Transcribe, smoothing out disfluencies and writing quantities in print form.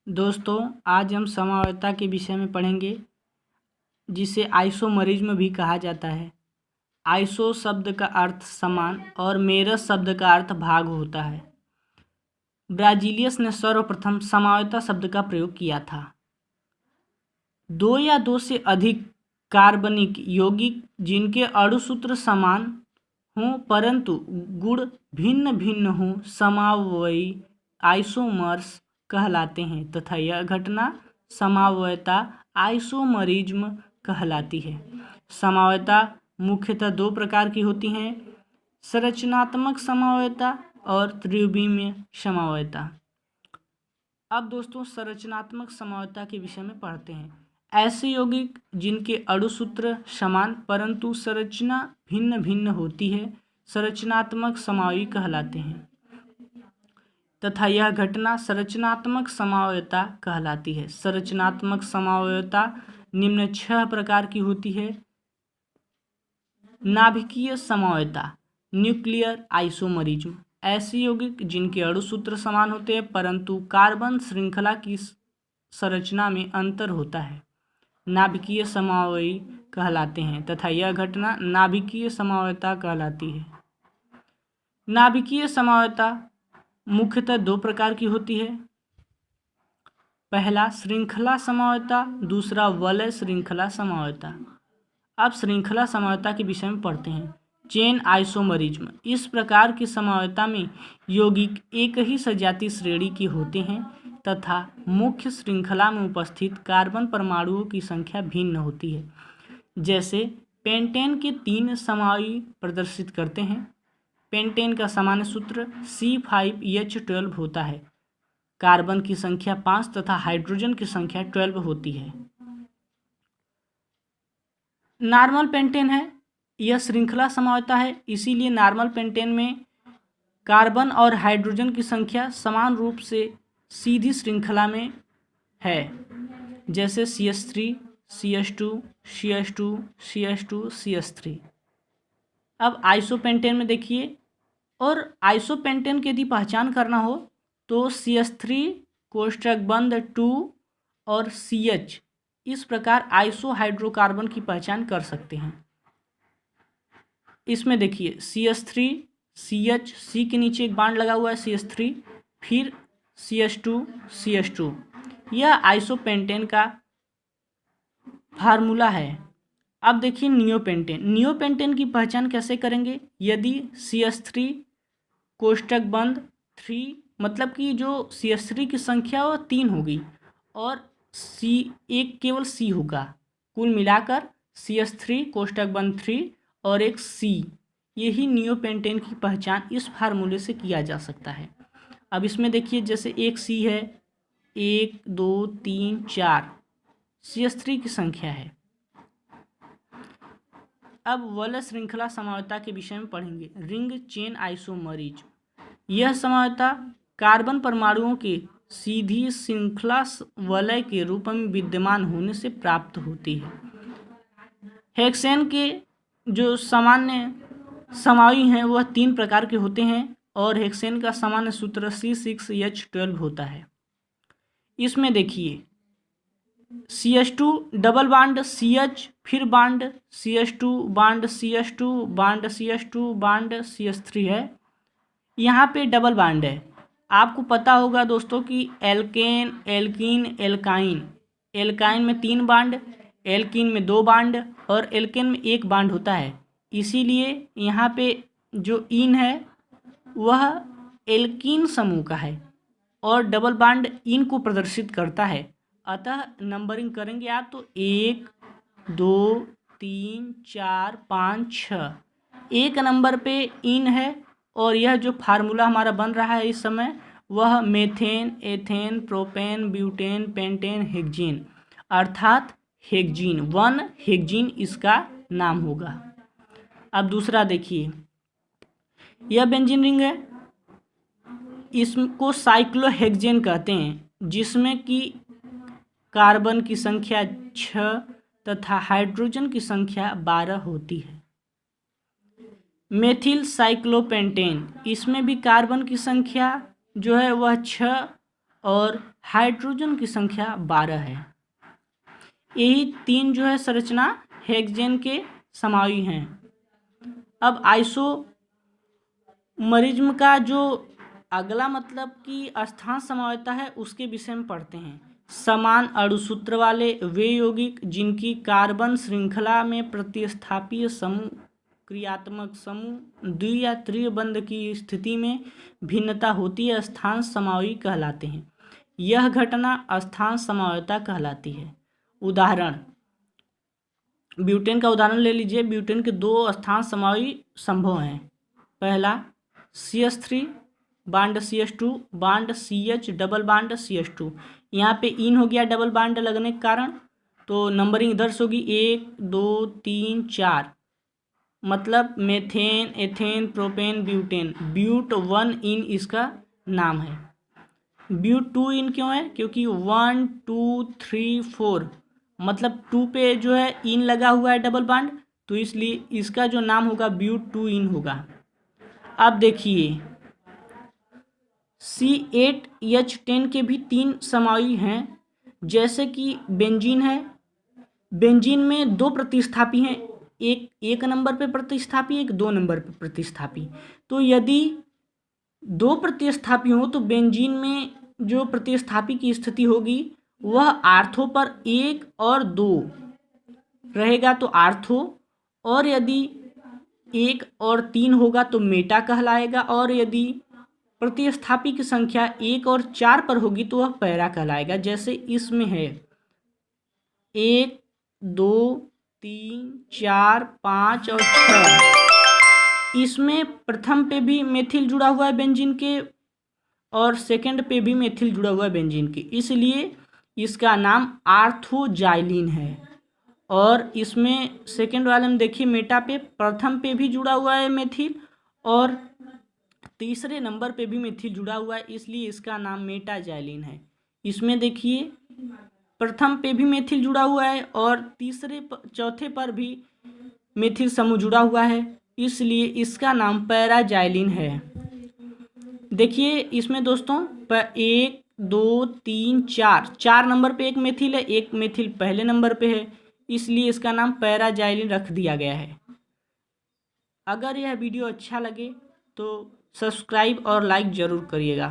दोस्तों, आज हम समवायता के विषय में पढ़ेंगे, जिसे आइसोमरिज्म भी कहा जाता है। आइसो शब्द का अर्थ समान और मेरस शब्द का अर्थ भाग होता है। ब्राजीलियस ने सर्वप्रथम समवायता शब्द का प्रयोग किया था। दो या दो से अधिक कार्बनिक यौगिक जिनके अणुसूत्र समान हों परंतु गुण भिन्न भिन्न हों समवायी आइसोमर्स कहलाते हैं तथा यह घटना समवायता आइसोमरिज्म कहलाती है। समवायता मुख्यतः दो प्रकार की होती हैं, संरचनात्मक समवायता और त्रिविमीय समवायता। अब दोस्तों, संरचनात्मक समवायता के विषय में पढ़ते हैं। ऐसे यौगिक जिनके अणुसूत्र समान परंतु संरचना भिन्न भिन्न होती है संरचनात्मक समवायी कहलाते हैं तथा यह घटना संरचनात्मक समवायता कहलाती है। संरचनात्मक समवायता निम्न 6 प्रकार की होती है। नाभिकीय समवायता, न्यूक्लियर आइसोमरिज्म, ऐसे यौगिक जिनके अणुसूत्र समान होते हैं परंतु कार्बन श्रृंखला की संरचना में अंतर होता है, नाभिकीय समवायी कहलाते हैं तथा यह घटना नाभिकीय समवायता कहलाती है। नाभिकीय समवायता मुख्यतः दो प्रकार की होती है। पहला श्रृंखला समवायता, दूसरा वलय श्रृंखला समवायता। अब श्रृंखला समवायता के विषय में पढ़ते हैं। चेन आइसोमरिज्म, इस प्रकार की समवायता में यौगिक एक ही सजातीय श्रेणी के होते हैं तथा मुख्य श्रृंखला में उपस्थित कार्बन परमाणुओं की संख्या भिन्न होती है। जैसे पेंटेन के 3 समवायी प्रदर्शित करते हैं। पेंटेन का सामान्य सूत्र C5H12 होता है। कार्बन की संख्या 5 तथा हाइड्रोजन की संख्या 12 होती है। नॉर्मल पेंटेन है, यह श्रृंखला समवायता है, इसीलिए नॉर्मल पेंटेन में कार्बन और हाइड्रोजन की संख्या समान रूप से सीधी श्रृंखला में है, जैसे CH3 CH2 CH2 CH2 CH3। अब आइसोपेंटेन में देखिए, और आइसोपेंटेन की यदि पहचान करना हो तो CH3 कोष्ठक बंद 2 और CH, इस प्रकार आइसो हाइड्रोकार्बन की पहचान कर सकते हैं। इसमें देखिए CH3 CH, C के नीचे एक बांड लगा हुआ है CH3, फिर CH2 CH2, यह आइसोपेंटेन का फार्मूला है। अब देखिए नियोपेंटेन, नियोपेंटेन की पहचान कैसे करेंगे? यदि CH3 कोष्ठक बंद 3, मतलब कि जो CH3 की संख्या वो 3 होगी और एक केवल C होगा, कुल मिलाकर CH3 कोष्ठक बंद 3 और एक C, यही नियोपेंटेन की पहचान इस फार्मूले से किया जा सकता है। अब इसमें देखिए, जैसे एक C है, 1 2 3 4 CH3 की संख्या है। अब वलय श्रृंखला समवायता के विषय में पढ़ेंगे। रिंग चेन आइसोमरिज्म, यह समवायता कार्बन परमाणुओं के सीधी श्रृंखला वलय के रूप में विद्यमान होने से प्राप्त होती है। हेक्सेन के जो सामान्य समवायी हैं वह 3 प्रकार के होते हैं और हेक्सेन का सामान्य सूत्र C6H12 होता है। इसमें देखिए CH2 डबल बांड CH, फिर bond CH2 bond CH2 bond CH2 bond CH3 है। यहाँ पे डबल बांड है। आपको पता होगा दोस्तों कि एल्केन एल्कीन एल्काइन, एल्काइन में 3 बांड, एल्कीन में 2 बांड और एल्केन में 1 बांड होता है। इसीलिए यहाँ पे जो इन है वह एल्कीन समूह का है और डबल बांड इन को प्रदर्शित करता है। अतः नंबरिंग करेंगे आप तो 1 2 3 4 5 6, 1 नंबर पे इन है और यह जो फार्मूला हमारा बन रहा है इस समय वह methane ethane propane butane pentane hexene, अर्थात हेक्जीन 1 हेक्जीन इसका नाम होगा। अब दूसरा देखिए, यह बेंजीन रिंग है, इसको साइक्लोहेक्सेन कहते हैं, जिसमें कि कार्बन की संख्या 6 तथा हाइड्रोजन की संख्या 12 होती है। मेथिल साइक्लोपेंटेन, इसमें भी कार्बन की संख्या जो है वह 6 और हाइड्रोजन की संख्या 12 है। यही 3 जो है संरचना हेक्सेन के समाई हैं। अब आइसोमरिज्म का जो अगला मतलब कि स्थान समावता है उसके विषय में पढ़ते हैं। समान अणुसूत्र वाले वे यौगिक जिनकी कार्बन श्रृंखला में प्रतिस्थापीय समूह क्रियात्मक समूह द्वि या त्रि बंध की स्थिति में भिन्नता होती है स्थान समावी कहलाते हैं। यह घटना स्थान समावता कहलाती है। उदाहरण, ब्यूटेन का उदाहरण ले लीजिए। ब्यूटेन के 2 स्थान समावी संभव हैं। पहला CH3 bond CH2 bond CH double bond CH2। यहाँ पे इन हो गया डबल बांड लगने के कारण, तो नंबरिंग इधर से होगी 1 2 3 4, मतलब methane ethane propane butane. But 1 इन इसका नाम है। ब्यूट 2 इन क्यों है? क्योंकि 1 2 3 4 मतलब 2 पे जो है इन लगा हुआ है डबल बांड, तो इसलिए इसका जो नाम होगा ब्यूट 2 इन होगा। अब देखिए C8H10 के भी 3 समाई हैं, जैसे कि बेंजीन है। बेंजीन में 2 प्रतिस्थापी हैं, एक नंबर पे प्रतिस्थापी, एक 2 नंबर पे प्रतिस्थापी। तो यदि 2 प्रतिस्थापी हो तो बेंजीन में जो प्रतिस्थापी की स्थिति होगी वह आर्थो पर 1 और 2 रहेगा तो आर्थो, और यदि 1 और 3 होगा तो मेटा कहलाएगा, और यदि प्रतिस्थापी की संख्या 1 और 4 पर होगी तो वह पैरा कहलाएगा। जैसे इसमें है 1 2 3 4 5 और 6। इसमें प्रथम पे भी मेथिल जुड़ा हुआ है बेंजीन के, और सेकंड पे भी मेथिल जुड़ा हुआ है बेंजीन के, इसलिए इसका नाम आर्थोजाइलिन है। और इसमें सेकंड वाले में देखिए मेटा पे प्रथम पे भी जुड़ा हुआ है मेथिल, और तीसरे नंबर पे भी मेथिल जुड़ा हुआ है, इसलिए इसका नाम मेटाजाइलिन है। इसमें देखिए प्रथम पे भी मेथिल जुड़ा हुआ है और चौथे पर भी मेथिल समूह जुड़ा हुआ है, इसलिए इसका नाम पैराजाइलिन है। देखिए इसमें दोस्तों 1 2 3 4 नंबर पे एक मेथिल है, एक मेथिल पहले नंबर पे है, इसलिए इसका नाम पैराजाइलिन रख दिया गया है। अगर यह वीडियो अच्छा लगे तो सब्सक्राइब और लाइक ज़रूर करिएगा।